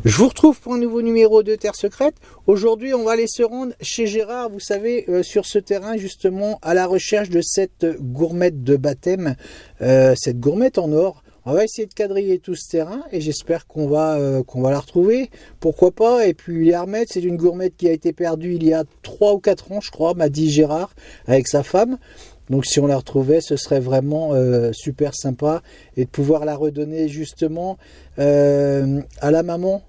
Je vous retrouve pour un nouveau numéro de Terre Secrète. Aujourd'hui, on va aller se rendre chez Gérard, vous savez, sur ce terrain, justement, à la recherche de cette gourmette de baptême, cette gourmette en or. On va essayer de quadriller tout ce terrain et j'espère qu'on va la retrouver. Pourquoi pas? Et puis la remettre, c'est une gourmette qui a été perdue il y a 3 ou 4 ans, je crois, m'a dit Gérard, avec sa femme. Donc si on la retrouvait, ce serait vraiment super sympa et de pouvoir la redonner justement à la maman.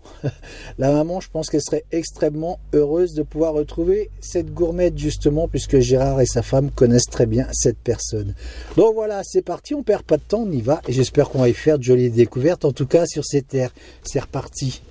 La maman, je pense qu'elle serait extrêmement heureuse de pouvoir retrouver cette gourmette justement, puisque Gérard et sa femme connaissent très bien cette personne. Donc voilà, c'est parti, on perd pas de temps, on y va et j'espère qu'on va y faire de jolies découvertes, en tout cas sur ces terres. C'est reparti.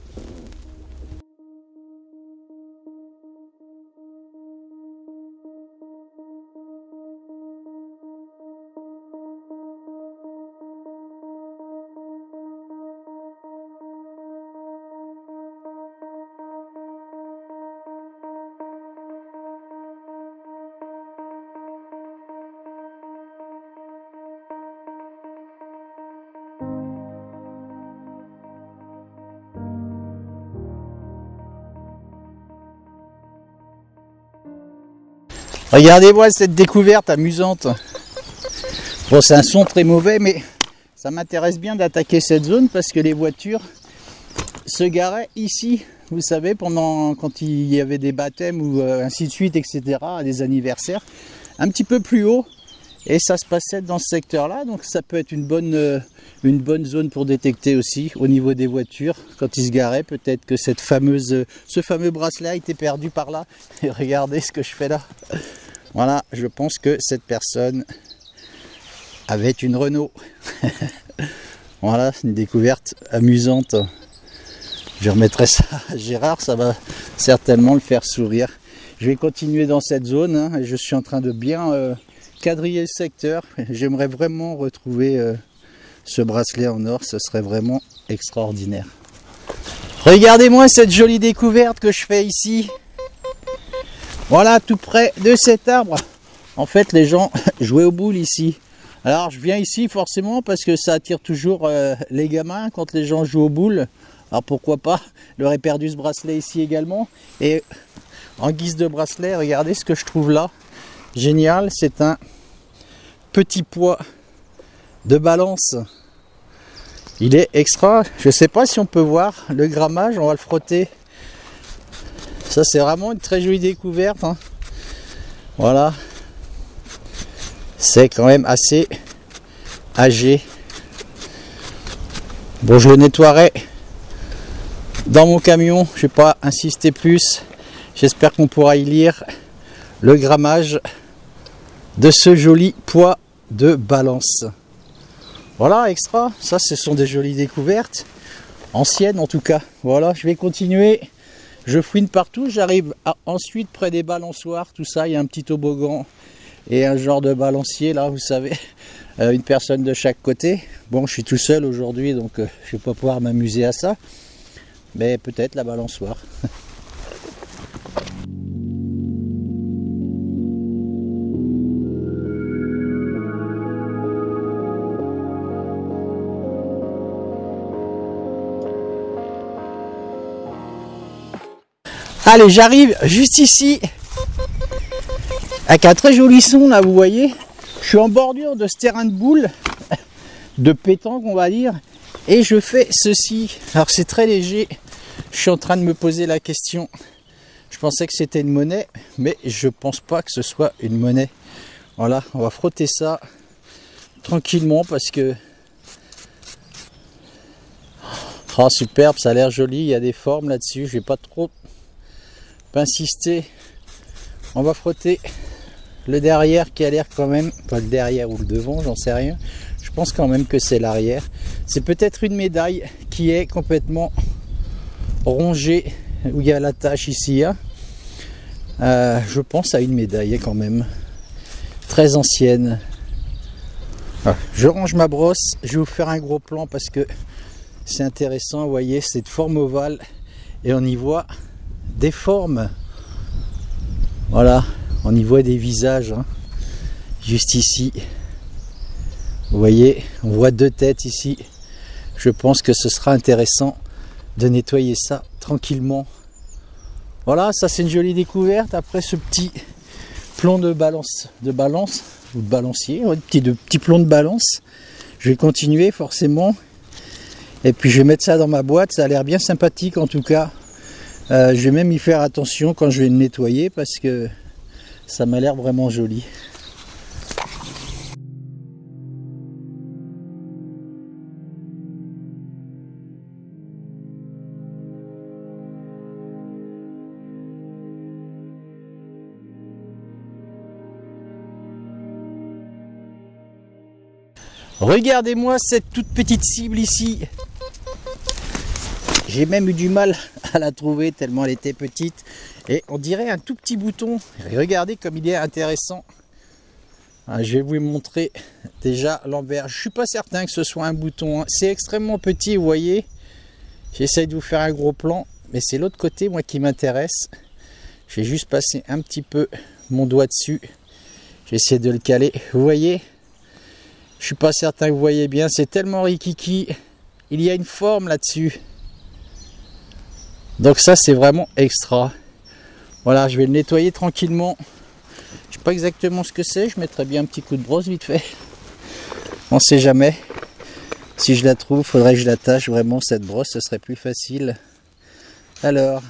Regardez-moi cette découverte amusante. Bon, c'est un son très mauvais, mais ça m'intéresse bien d'attaquer cette zone parce que les voitures se garaient ici, vous savez, quand il y avait des baptêmes ou ainsi de suite, etc., des anniversaires, un petit peu plus haut. Et ça se passait dans ce secteur-là, donc ça peut être une bonne zone pour détecter aussi au niveau des voitures. Quand ils se garaient, peut-être que ce fameux bracelet a été perdu par là. Et regardez ce que je fais là. Voilà, je pense que cette personne avait une Renault. Voilà, c'est une découverte amusante. Je remettrai ça à Gérard, ça va certainement le faire sourire. Je vais continuer dans cette zone, hein, et je suis en train de bien quadriller le secteur. J'aimerais vraiment retrouver ce bracelet en or, ce serait vraiment extraordinaire. Regardez-moi cette jolie découverte que je fais ici. Voilà, tout près de cet arbre. En fait, les gens jouaient aux boules ici. Alors, je viens ici forcément parce que ça attire toujours les gamins quand les gens jouent aux boules. Alors, pourquoi pas leur ai perdu ce bracelet ici également. Et en guise de bracelet, regardez ce que je trouve là. Génial, c'est un petit poids de balance. Il est extra. Je ne sais pas si on peut voir le grammage, on va le frotter. Ça, c'est vraiment une très jolie découverte, hein. Voilà. C'est quand même assez âgé. Bon, je le nettoierai dans mon camion. Je ne vais pas insister plus. J'espère qu'on pourra y lire le grammage de ce joli poids de balance. Voilà, extra. Ça, ce sont des jolies découvertes. Anciennes en tout cas. Voilà, je vais continuer. Je fouine partout, j'arrive ensuite près des balançoires, tout ça, il y a un petit toboggan et un genre de balancier là, vous savez, une personne de chaque côté. Bon, je suis tout seul aujourd'hui, donc je ne vais pas pouvoir m'amuser à ça, mais peut-être la balançoire. Allez, j'arrive juste ici avec un très joli son là, vous voyez. Je suis en bordure de ce terrain de boules, de pétanque on va dire, et je fais ceci. Alors c'est très léger, je suis en train de me poser la question. Je pensais que c'était une monnaie, mais je pense pas que ce soit une monnaie. Voilà, on va frotter ça tranquillement parce que... Oh superbe, ça a l'air joli, il y a des formes là-dessus, je vais pas trop insister. On va frotter le derrière qui a l'air quand même, pas le derrière ou le devant, j'en sais rien. Je pense quand même que c'est l'arrière. C'est peut-être une médaille qui est complètement rongée, où il y a la tache ici, hein. Je pense à une médaille quand même, très ancienne. Je range ma brosse, je vais vous faire un gros plan parce que c'est intéressant. Vous voyez, c'est de forme ovale et on y voit des formes. Voilà, on y voit des visages, hein. Juste ici. Vous voyez, on voit 2 têtes ici. Je pense que ce sera intéressant de nettoyer ça tranquillement. Voilà, ça c'est une jolie découverte après ce petit plomb de balance ou de balancier, ouais, petit plomb de balance. Je vais continuer forcément. Et puis je vais mettre ça dans ma boîte, ça a l'air bien sympathique en tout cas. Je vais même y faire attention quand je vais le nettoyer parce que ça m'a l'air vraiment joli. Regardez-moi cette toute petite cible ici. J'ai même eu du mal à la trouver tellement elle était petite. Et on dirait un tout petit bouton. Et regardez comme il est intéressant. Je vais vous montrer déjà l'envers. Je ne suis pas certain que ce soit un bouton. C'est extrêmement petit, vous voyez. J'essaye de vous faire un gros plan. Mais c'est l'autre côté, moi, qui m'intéresse. J'ai juste passé un petit peu mon doigt dessus. J'essaie de le caler. Vous voyez ? Je suis pas certain que vous voyez bien, c'est tellement rikiki. Il y a une forme là-dessus. Donc ça c'est vraiment extra. Voilà, je vais le nettoyer tranquillement. Je sais pas exactement ce que c'est, je mettrai bien un petit coup de brosse vite fait. On sait jamais. Si je la trouve, faudrait que je l'attache vraiment cette brosse, ce serait plus facile. Alors.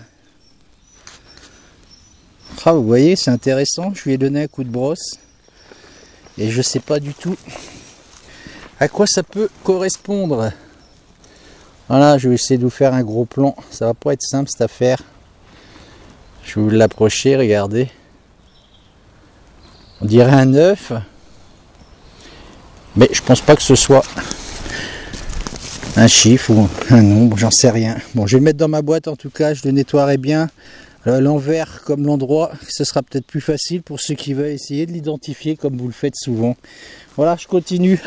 Ah, vous voyez, c'est intéressant, je lui ai donné un coup de brosse. Et je sais pas du tout à quoi ça peut correspondre. Voilà, je vais essayer de vous faire un gros plan. Ça va pas être simple cette affaire. Je vais vous l'approcher, regardez. On dirait un œuf. Mais je pense pas que ce soit un chiffre ou un nombre, j'en sais rien. Bon, je vais le mettre dans ma boîte en tout cas, je le nettoierai bien. L'envers comme l'endroit, ce sera peut-être plus facile pour ceux qui veulent essayer de l'identifier comme vous le faites souvent. Voilà, je continue.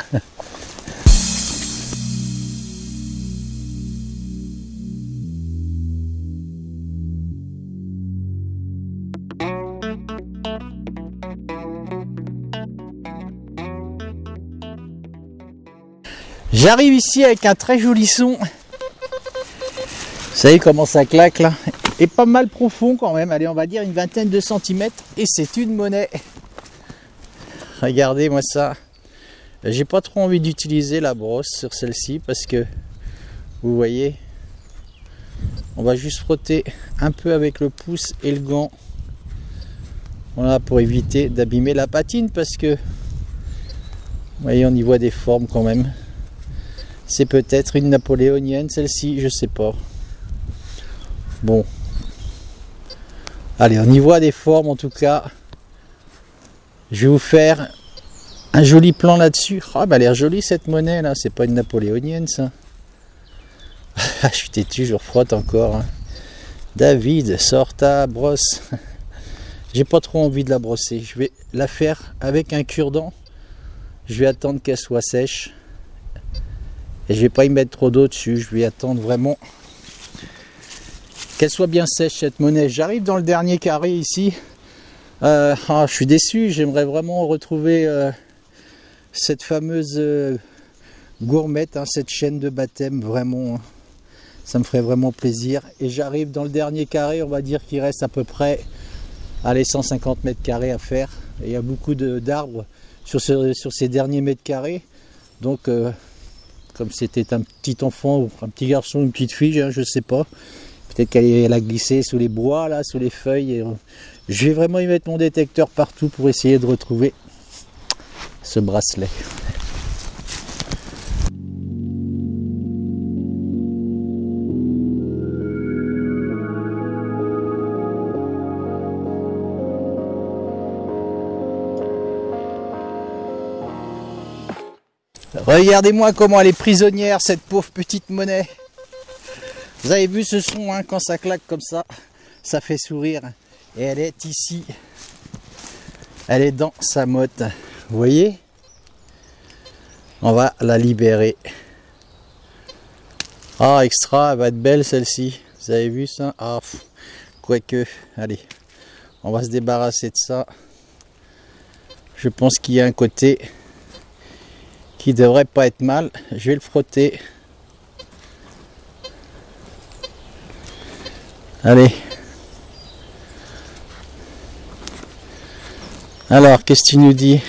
J'arrive ici avec un très joli son. Vous savez comment ça claque là? Et pas mal profond quand même. Allez, on va dire une vingtaine de centimètres. Et c'est une monnaie. Regardez-moi ça. J'ai pas trop envie d'utiliser la brosse sur celle-ci parce que vous voyez, on va juste frotter un peu avec le pouce et le gant. Voilà, pour éviter d'abîmer la patine parce que vous voyez, on y voit des formes quand même. C'est peut-être une napoléonienne celle-ci, je sais pas. Bon. Allez, on y voit des formes en tout cas. Je vais vous faire un joli plan là-dessus. Ah, bah elle a l'air jolie cette monnaie là, c'est pas une napoléonienne ça. Je suis têtu, je refrotte encore. Hein. David, sors ta brosse. J'ai pas trop envie de la brosser. Je vais la faire avec un cure-dent. Je vais attendre qu'elle soit sèche. Et je vais pas y mettre trop d'eau dessus. Je vais attendre vraiment qu'elle soit bien sèche cette monnaie. J'arrive dans le dernier carré ici. Je suis déçu. J'aimerais vraiment retrouver cette fameuse gourmette, hein, cette chaîne de baptême. Vraiment, hein. Ça me ferait vraiment plaisir. Et j'arrive dans le dernier carré. On va dire qu'il reste à peu près, allez, 150 mètres carrés à faire. Et il y a beaucoup d'arbres sur ces derniers mètres carrés. Donc, comme c'était un petit enfant ou un petit garçon ou une petite fille, hein, je ne sais pas. Peut-être qu'elle a glissé sous les bois, là, sous les feuilles. Et, je vais vraiment y mettre mon détecteur partout pour essayer de retrouver ce bracelet. Regardez-moi comment elle est prisonnière, cette pauvre petite monnaie. Vous avez vu ce son, hein, quand ça claque comme ça, ça fait sourire. Et elle est ici. Elle est dans sa motte. Vous voyez? On va la libérer. Ah, extra, elle va être belle celle-ci. Vous avez vu ça? Ah, quoique, allez, on va se débarrasser de ça. Je pense qu'il y a un côté qui devrait pas être mal. Je vais le frotter. Allez. Alors, qu'est-ce que tu nous dis?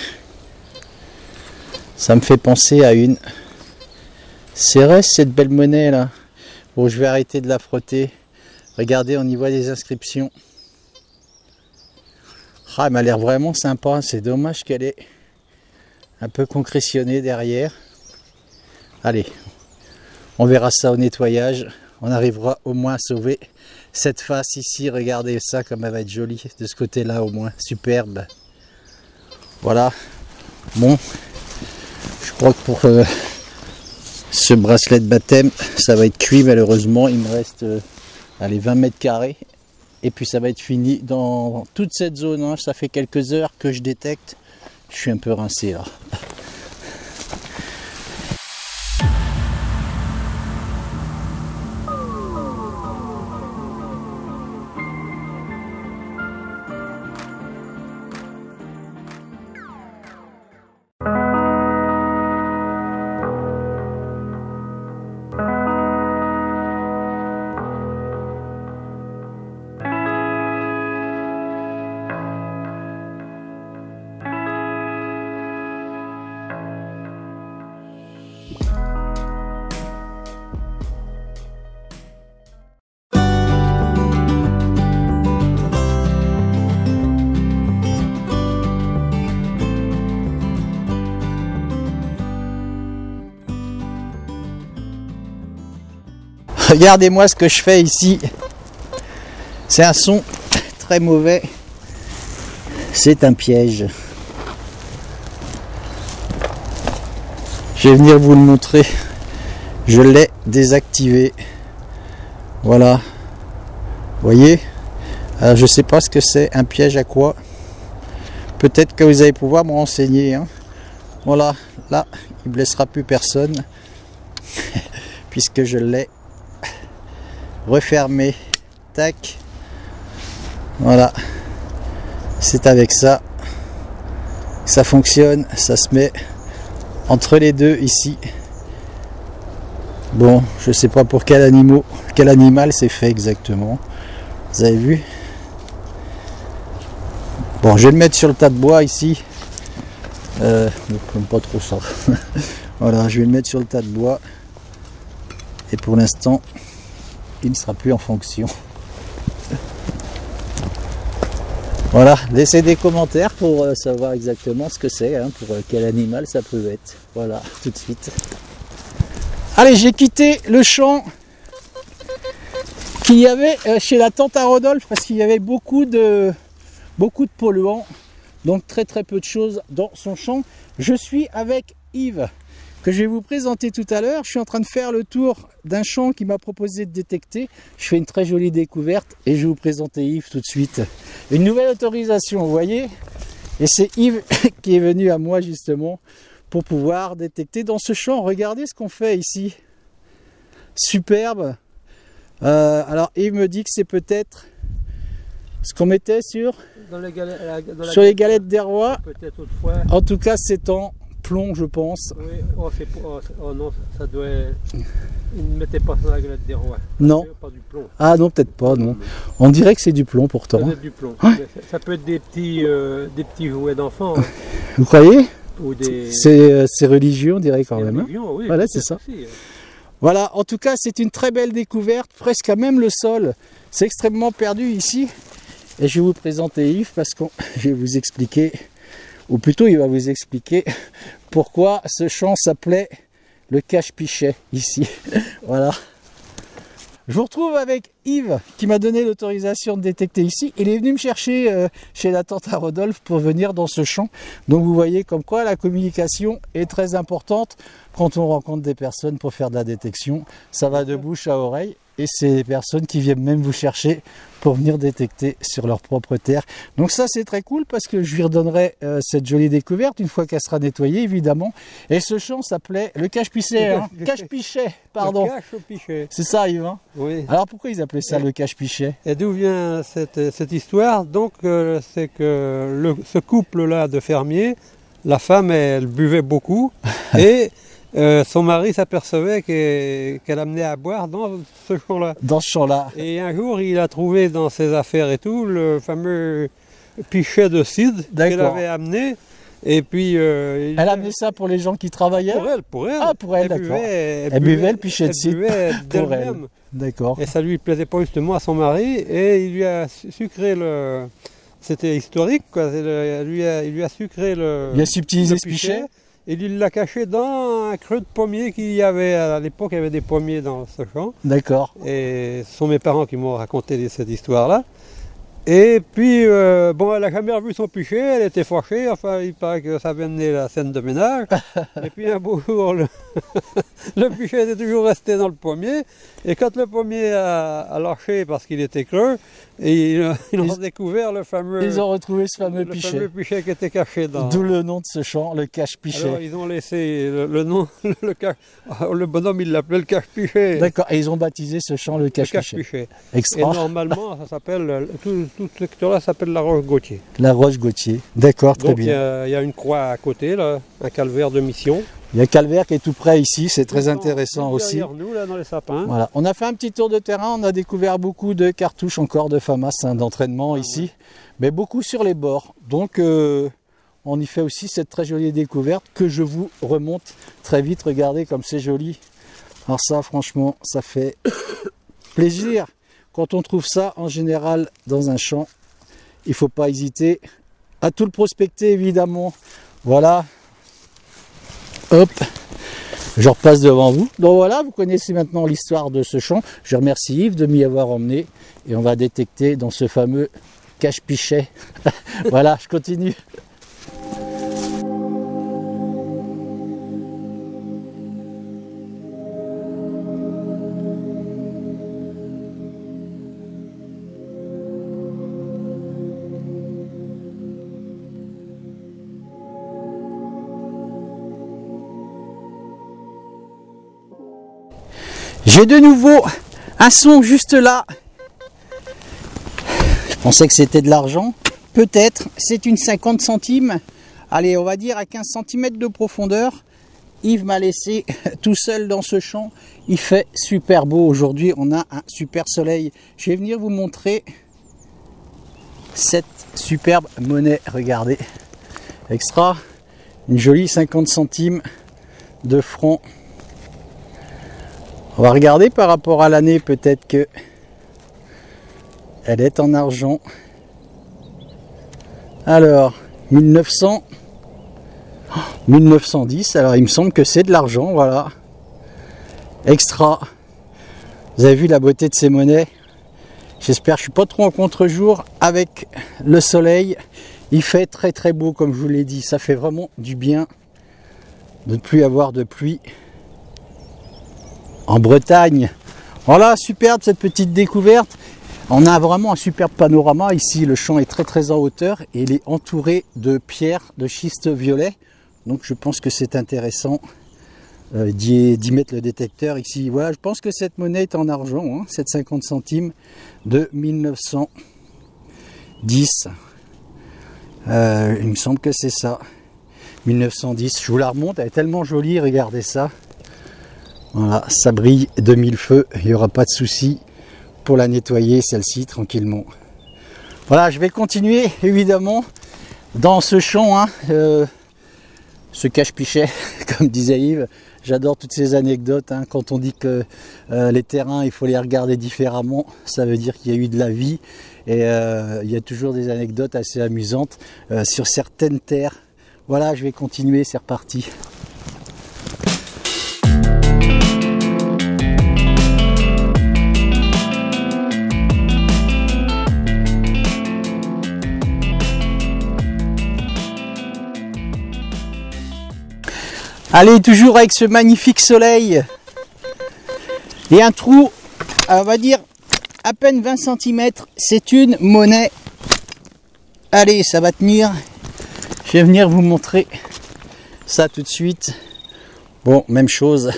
Ça me fait penser à une Cérès, cette belle monnaie là. Bon, je vais arrêter de la frotter. Regardez, on y voit des inscriptions. Ah, elle m'a l'air vraiment sympa. C'est dommage qu'elle est un peu concrétionnée derrière. Allez, on verra ça au nettoyage. On arrivera au moins à sauver cette face ici. Regardez ça comme elle va être jolie de ce côté-là au moins. Superbe. Voilà. Bon, je crois que pour ce bracelet de baptême, ça va être cuit malheureusement. Il me reste allez, 20 mètres carrés. Et puis ça va être fini dans toute cette zone. Hein. Ça fait quelques heures que je détecte. Je suis un peu rincé là. Regardez-moi ce que je fais ici. C'est un son très mauvais. C'est un piège. Je vais venir vous le montrer. Je l'ai désactivé. Voilà. Vous voyez? Alors, je ne sais pas ce que c'est. Un piège à quoi? Peut-être que vous allez pouvoir me renseigner. Hein. Voilà. Là, il ne blessera plus personne. Puisque je l'ai refermé, tac, voilà, c'est avec ça, ça fonctionne, ça se met entre les deux ici. Bon, je sais pas pour quel animal c'est fait exactement, vous avez vu. Bon, je vais le mettre sur le tas de bois ici, pas trop ça. Voilà, je vais le mettre sur le tas de bois et pour l'instant il ne sera plus en fonction. Voilà, laissez des commentaires pour savoir exactement ce que c'est, hein, pour quel animal ça peut être. Voilà, tout de suite. Allez, j'ai quitté le champ qu'il y avait chez la tante à Rodolphe parce qu'il y avait beaucoup de polluants, donc très peu de choses dans son champ. Je suis avec Yves, que je vais vous présenter tout à l'heure. Je suis en train de faire le tour d'un champ qui m'a proposé de détecter. Je fais une très jolie découverte et je vais vous présenter Yves tout de suite. Une nouvelle autorisation, vous voyez. Et c'est Yves qui est venu à moi justement pour pouvoir détecter dans ce champ. Regardez ce qu'on fait ici. Superbe. Alors Yves me dit que c'est peut-être ce qu'on mettait sur les galettes des rois. Peut-être autrefois. En tout cas, c'est en plomb, je pense. Oui, oh non, ça doit. Ils ne mettaient pas ça dans la galette des rois. Non. Pas du plomb. Ah non, peut-être pas, non. On dirait que c'est du plomb pourtant. Ça peut être du plomb. Ouais. Ça peut être des petits jouets d'enfants. Hein. Vous croyez? Ou des... C'est religieux, on dirait quand même. Religion, oui, voilà, c'est ça. Aussi. Voilà, en tout cas, c'est une très belle découverte. Presque à même le sol. C'est extrêmement perdu ici. Et je vais vous présenter Yves parce que je vais vous expliquer, ou plutôt il va vous expliquer pourquoi ce champ s'appelait le cache-pichet ici. Voilà. Je vous retrouve avec Yves qui m'a donné l'autorisation de détecter ici. Il est venu me chercher chez la tante à Rodolphe pour venir dans ce champ. Donc vous voyez comme quoi la communication est très importante quand on rencontre des personnes pour faire de la détection. Ça va de bouche à oreille et c'est des personnes qui viennent même vous chercher pour venir détecter sur leur propre terre. Donc ça c'est très cool parce que je lui redonnerai cette jolie découverte une fois qu'elle sera nettoyée évidemment. Et ce champ s'appelait le cache-pichet, hein. Cache-pichet, pardon. Cache-pichet. C'est ça Yves, hein. Oui. Alors pourquoi ils appelaient ça le cache-pichet? Et d'où vient cette histoire? Donc c'est que ce couple-là de fermiers, la femme elle buvait beaucoup et son mari s'apercevait qu'elle amenait à boire dans ce champ-là. Dans ce champ-là. Et un jour, il a trouvé dans ses affaires et tout le fameux pichet de cidre qu'elle avait amené. Et puis, elle amenait ça pour les gens qui travaillaient? Pour elle. Ah, pour elle, d'accord. Elle buvait le pichet de cidre pour elle. D'accord. Et ça lui plaisait pas justement à son mari, et il lui a sucré le... C'était historique, quoi. Il lui a sucré le... Il a subtilisé ce pichet. Et il l'a caché dans un creux de pommier qu'il y avait. À l'époque, il y avait des pommiers dans ce champ. D'accord. Et ce sont mes parents qui m'ont raconté cette histoire-là. Et puis, bon, elle n'a jamais revu son pichet, elle était fâchée, enfin, il paraît que ça avait amené la scène de ménage. Et puis, un beau jour, le pichet était toujours resté dans le pommier. Et quand le pommier a lâché parce qu'il était creux, et ils ont découvert le fameux... Ils ont retrouvé ce fameux pichet. Le fameux pichet qui était caché dans... D'où le nom de ce champ, le cache-pichet. Alors, ils ont laissé le nom, le bonhomme, il l'appelait le cache-pichet. D'accord, et ils ont baptisé ce champ le cache-pichet. Extra. Et normalement, ça s'appelle... Tout ce secteur-là s'appelle la Roche-Gauthier. La Roche-Gauthier, d'accord, très bien. Il y a une croix à côté, là, un calvaire de mission. Il y a Calvaire qui est tout près ici, c'est très intéressant aussi. Derrière nous, là, dans les sapins. Voilà. On a fait un petit tour de terrain, on a découvert beaucoup de cartouches encore de FAMAS d'entraînement ici, mais beaucoup sur les bords. Donc on y fait aussi cette très jolie découverte que je vous remonte très vite. Regardez comme c'est joli. Alors ça, franchement, ça fait plaisir. Quand on trouve ça, en général, dans un champ, il ne faut pas hésiter à tout le prospecter, évidemment. Voilà. Hop, je repasse devant vous. Donc voilà, vous connaissez maintenant l'histoire de ce champ. Je remercie Yves de m'y avoir emmené. Et on va détecter dans ce fameux cache-pichet. Voilà, je continue. J'ai de nouveau un son juste là. Je pensais que c'était de l'argent. Peut-être, c'est une 50 centimes. Allez, on va dire à 15 cm de profondeur. Yves m'a laissé tout seul dans ce champ. Il fait super beau aujourd'hui. On a un super soleil. Je vais venir vous montrer cette superbe monnaie. Regardez. Extra. Une jolie 50 centimes de francs. On va regarder par rapport à l'année, peut-être que elle est en argent. Alors, 1910, alors il me semble que c'est de l'argent, voilà. Extra. Vous avez vu la beauté de ces monnaies? J'espère que je ne suis pas trop en contre-jour avec le soleil. Il fait très très beau, comme je vous l'ai dit. Ça fait vraiment du bien de ne plus avoir de pluie en Bretagne. Voilà, superbe cette petite découverte. On a vraiment un superbe panorama ici. Le champ est très très en hauteur et il est entouré de pierres de schiste violet. Donc je pense que c'est intéressant d'y mettre le détecteur ici. Voilà, je pense que cette monnaie est en argent, hein, cette 50 centimes de 1910. Il me semble que c'est ça. 1910. Je vous la remonte, elle est tellement jolie, regardez ça. Voilà, ça brille de mille feux, il n'y aura pas de souci pour la nettoyer celle-ci tranquillement. Voilà, je vais continuer évidemment dans ce champ, hein, ce cache-pichet, comme disait Yves. J'adore toutes ces anecdotes, hein, quand on dit que les terrains, il faut les regarder différemment, ça veut dire qu'il y a eu de la vie et il y a toujours des anecdotes assez amusantes sur certaines terres. Voilà, je vais continuer, c'est reparti. Allez, toujours avec ce magnifique soleil et un trou, on va dire à peine 20 cm, c'est une monnaie. Allez, ça va tenir. Je vais venir vous montrer ça tout de suite. Bon, même chose,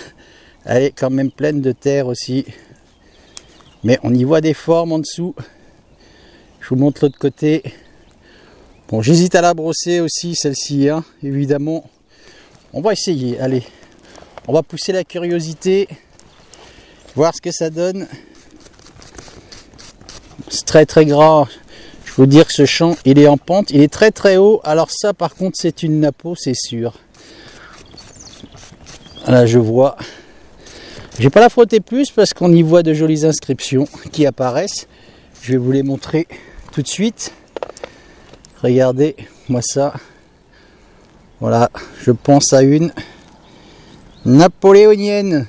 elle est quand même pleine de terre aussi, mais on y voit des formes en dessous. Je vous montre l'autre côté. Bon, j'hésite à la brosser aussi, celle-ci, hein, évidemment. On va essayer, allez, On va pousser la curiosité, voir ce que ça donne. C'est très très gras. Je vous dire que ce champ, il est en pente, il est très très haut. Alors ça par contre c'est une napo, c'est sûr. Là je vois. Je vais pas la frotter plus parce qu'on y voit de jolies inscriptions qui apparaissent. Je vais vous les montrer tout de suite. Regardez moi ça. Voilà, je pense à une napoléonienne,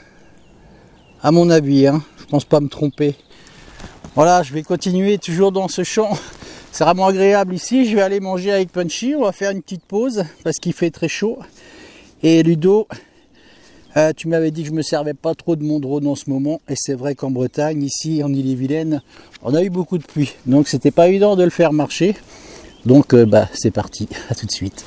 à mon avis, hein. Je pense pas me tromper. Voilà, je vais continuer toujours dans ce champ. C'est vraiment agréable ici. Je vais aller manger avec Punchy. On va faire une petite pause parce qu'il fait très chaud. Et Ludo, tu m'avais dit que je me servais pas trop de mon drone en ce moment. Et c'est vrai qu'en Bretagne, ici en Ille-et-Vilaine, on a eu beaucoup de pluie. Donc c'était pas évident de le faire marcher. Donc c'est parti, à tout de suite.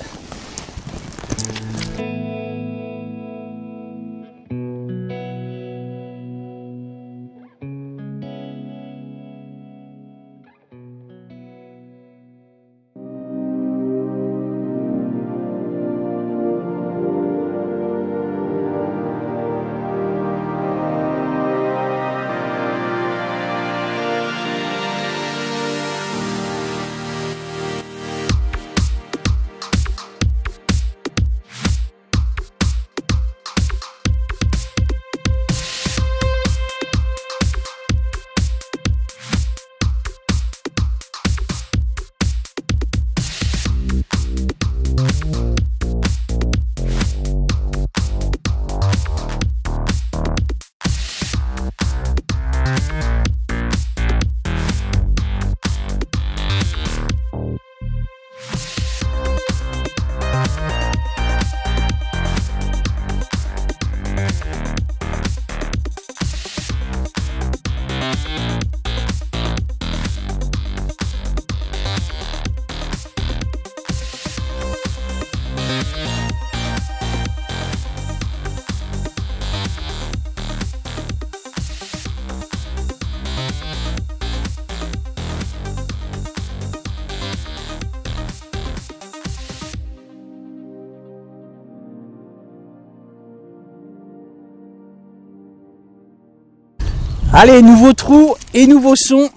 Allez, nouveau trou et nouveau son.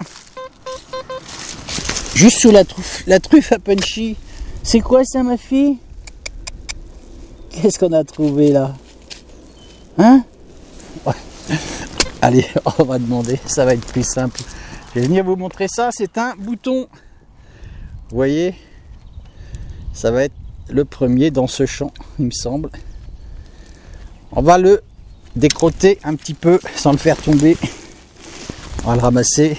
Juste sous la truffe à Punchy. C'est quoi ça, ma fille? Qu'est-ce qu'on a trouvé là? Hein? Ouais. Allez, on va demander, ça va être plus simple. Je vais venir vous montrer ça, c'est un bouton. Vous voyez? Ça va être le premier dans ce champ, il me semble. On va le décrotter un petit peu sans le faire tomber. On va le ramasser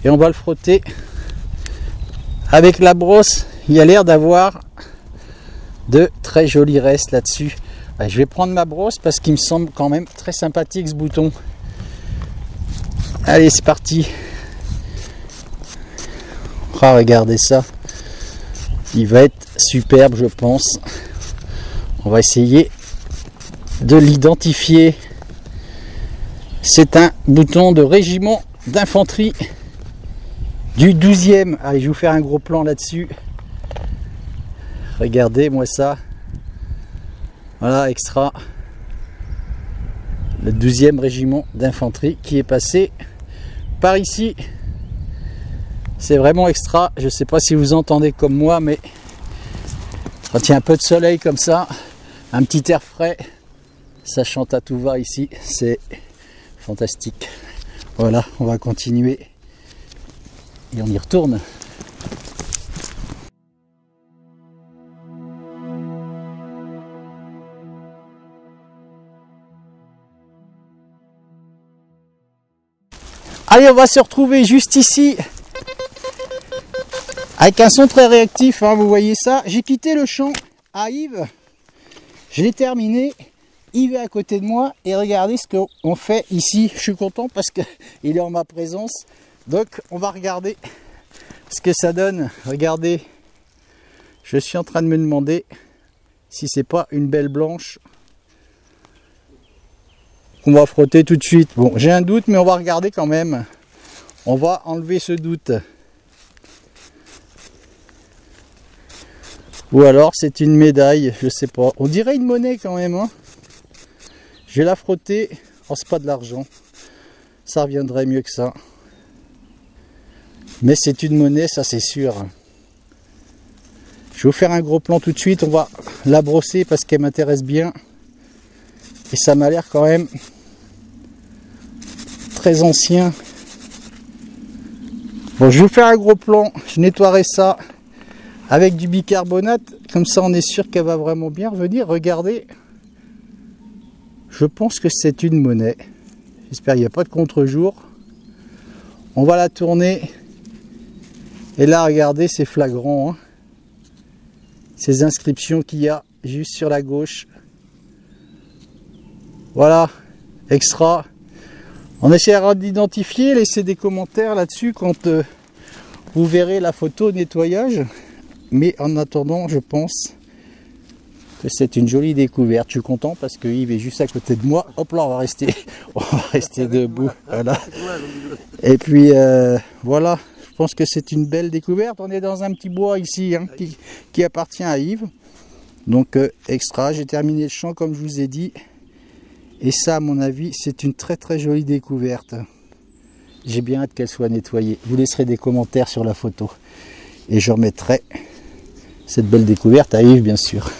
et on va le frotter avec la brosse. Il y a l'air d'avoir de très jolis restes là-dessus. Je vais prendre ma brosse parce qu'il me semble quand même très sympathique ce bouton. Allez, c'est parti. Oh, regardez ça. Il va être superbe, je pense. On va essayer de l'identifier. C'est un bouton de régiment d'infanterie du 12e. Allez, je vais vous faire un gros plan là-dessus. Regardez-moi ça. Voilà, extra. Le 12e régiment d'infanterie qui est passé par ici. C'est vraiment extra. Je ne sais pas si vous entendez comme moi, mais quand il y a un peu de soleil comme ça, un petit air frais, ça chante à tout va ici. C'est fantastique. Voilà, on va continuer et on y retourne. Allez, on va se retrouver juste ici avec un son très réactif, hein, vous voyez ça. J'ai quitté le champ à Yves, je l'ai terminé. Yves est à côté de moi et regardez ce qu'on fait ici. Je suis content parce qu'il est en ma présence. Donc on va regarder ce que ça donne. Regardez, je suis en train de me demander si c'est pas une belle blanche qu'on va frotter tout de suite. Bon, j'ai un doute, mais on va regarder quand même. On va enlever ce doute. Ou alors c'est une médaille, je sais pas. On dirait une monnaie quand même, hein. Je vais la frotter. Oh, c'est pas de l'argent. Ça reviendrait mieux que ça. Mais c'est une monnaie, ça c'est sûr. Je vais vous faire un gros plan tout de suite. On va la brosser parce qu'elle m'intéresse bien. Et ça m'a l'air quand même très ancien. Bon, je vais vous faire un gros plan. Je nettoierai ça avec du bicarbonate. Comme ça, on est sûr qu'elle va vraiment bien revenir. Regardez. Je pense que c'est une monnaie. J'espère qu'il n'y a pas de contre-jour. On va la tourner. Et là, regardez, c'est flagrant. Hein. Ces inscriptions qu'il y a juste sur la gauche. Voilà, extra. On essaiera d'identifier, laissez des commentaires là-dessus quand vous verrez la photo nettoyage. Mais en attendant, je pense que c'est une jolie découverte. Je suis content parce que Yves est juste à côté de moi. Hop là, on va rester debout. Voilà. Et puis voilà, je pense que c'est une belle découverte. On est dans un petit bois ici hein, qui appartient à Yves. Donc extra, j'ai terminé le champ comme je vous ai dit. Et ça, à mon avis, c'est une très très jolie découverte. J'ai bien hâte qu'elle soit nettoyée. Vous laisserez des commentaires sur la photo. Et je remettrai cette belle découverte à Yves, bien sûr.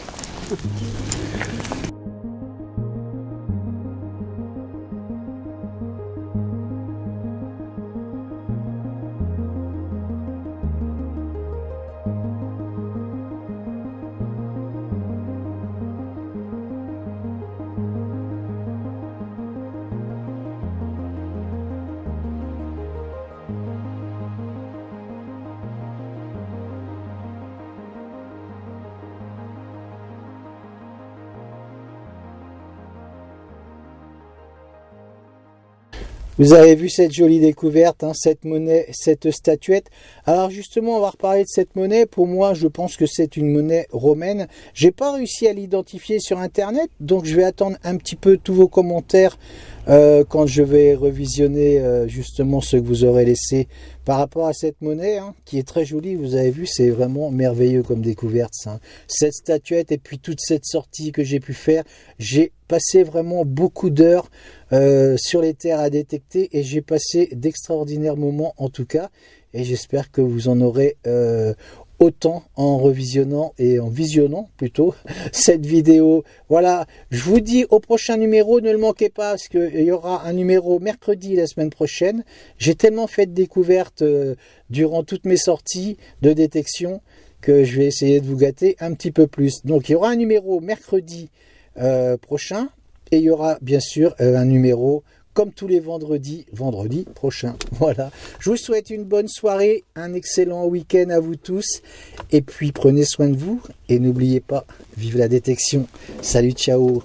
Vous avez vu cette jolie découverte, hein, cette monnaie, cette statuette. Alors justement, on va reparler de cette monnaie. Pour moi, je pense que c'est une monnaie romaine. J'ai pas réussi à l'identifier sur Internet, donc je vais attendre un petit peu tous vos commentaires quand je vais revisionner justement ce que vous aurez laissé par rapport à cette monnaie, hein, qui est très jolie. Vous avez vu, c'est vraiment merveilleux comme découverte, ça, hein. Cette statuette et puis toute cette sortie que j'ai pu faire, j'ai passé vraiment beaucoup d'heures sur les terres à détecter et j'ai passé d'extraordinaires moments en tout cas, et j'espère que vous en aurez autant en revisionnant et en visionnant plutôt cette vidéo. Voilà, je vous dis au prochain numéro, ne le manquez pas parce qu'il y aura un numéro mercredi la semaine prochaine. J'ai tellement fait de découvertes durant toutes mes sorties de détection que je vais essayer de vous gâter un petit peu plus. Donc il y aura un numéro mercredi prochain et il y aura bien sûr un numéro comme tous les vendredis prochain. Voilà, je vous souhaite une bonne soirée, un excellent week-end à vous tous et puis prenez soin de vous et n'oubliez pas, vive la détection. Salut, ciao.